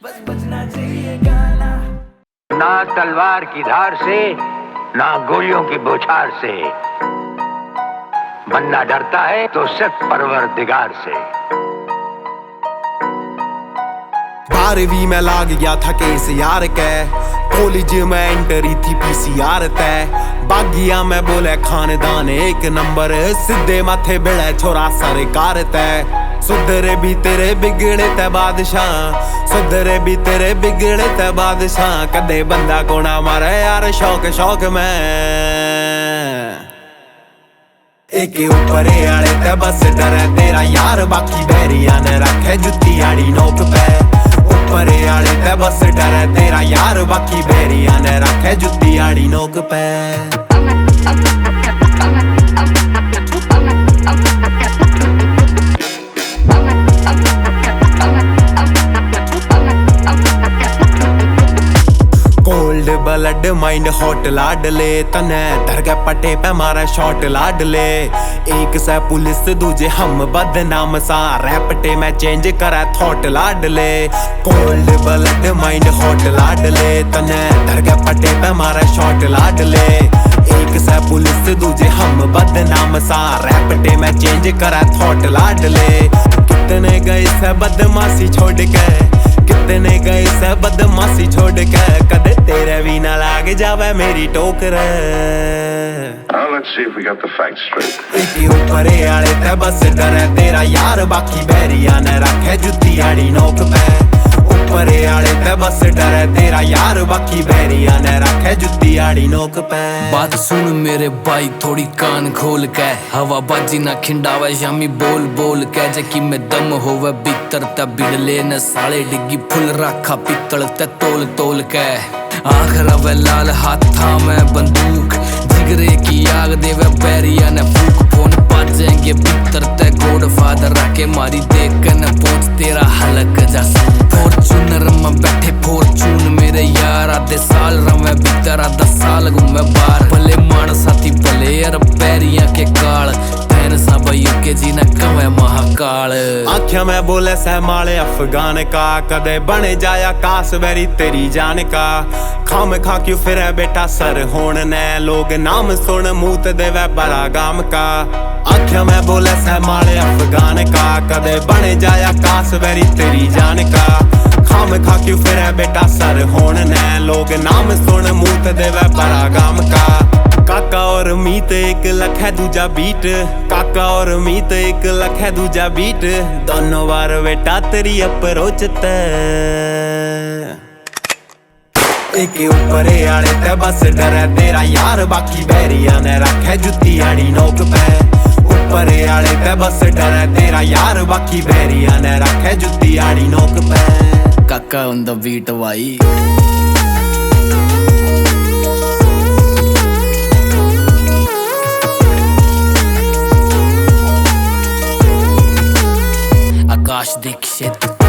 बस बजना चाहिए गाना। ना तलवार की धार से ना गोलियों की बौछार से, बनना डरता है तो सिर्फ परवरदिगार से। 12वीं में लाग गया था केस यार के, कॉलेज में एंट्री थी पीसीआर तय। बागिया में बोले खानदान एक नंबर, सीधे माथे बिड़े छोरा सरकार तय। सुधरे भी तेरे बिगड़े ते बादशाह, सुधरे भी तेरे बिगड़े ते बादशाह। कदे बंदा को ना मारे यार शौक शौक में, एक ऊपरे आले ते बस डरे तेरा यार, बाकी बैरिया ने रखे जुत्ती आड़ी नोक पे। ऊपरे आले ते बस डरे तेरा यार, बाकी बैरिया ने रखे जुत्ती आड़ी नोक पे। कोल्ड ब्लड माइंड हॉट लाडले, तने दरगे पटे पे मारा शॉट लाडले। एक से पुलिस दूजे हम बदनाम सा, रैपटे में चेंज करा थॉट लाडले। कोल्ड ब्लड माइंड हॉट लाडले, तने दरगे पटे पे मारा शॉट लाडले। एक से पुलिस दूजे हम बदनाम सा, रैपटे में चेंज करा थॉट लाडले। कितने गए से बदमाशी छोड़ के, कितने गए से बदमाशी छोड़ के, कदे तेरे भी ना लाग जावे मेरी टोकर। Let's see if we got the facts straight. एक ऊपरे आले ते बस डरे तेरा यार, बाकी बैरिया ने रखे जुत्ती आड़ी नोक पे। ऊपरे आले ते बस डरे तेरा यार, बाकी बैरिया ने रखे जुत्ती आड़ी नोक पे। बात सुन मेरे भाई थोड़ी कान खोल के, हवा बाजी ना खिंडावे शामी बोल बोल के। जकी में दम होवे भीतर ते बिड़ले ने साले, डिग्गी फुल रखा पित्तल ते तोल तोल के। आँख रवे लाल हाथा में बंदूक, जिगरे की आग देवे बैरिया ने फूक। फोन पाजेंगे भीतर ते गॉड फादर आके मारी देख के न पहुंच तेरा हलक जासूं। फॉर्चूनर में बैठे फॉर्चून मेरे यार, आधे साल रवे भीतर आधा साल घूमे बाहर। भले मान साथी भले यार बैरिया के काल, सा के जी न कवे महाकाल। आँखिया में बोले सहमाले अफगान का, कदे बने जाया कास बैरी तेरी जान का। खाम खा क्यों फिर बेटा सर होन ने, लोग नाम सुन मूत देवे बड़ा गाम का। आँखिया में बोले सहमाले अफगान का, कदे बने जाया कास बैरी तेरी जान का। खाम खा क्यों फिर बेटा सर होन ने, लोग नाम सुन मूत देवे बड़ा गाम का। काका और मीत एक लख है दूजा बीट, काका और मीत एक लख है दूजा बीट। दोनों बार बेटा तेरी अप्रोच ते, एक ऊपरे आले ते बस डरे तेरा यार, बाकी बैरिया ने रखे जुत्ती आड़ी नोक पे। ऊपरे आले ते बस डरे तेरा यार, बाकी बैरिया ने रखे जुत्ती आड़ी नोक पे। काका ऑन द बीट भाई। आकाश दीक्षित।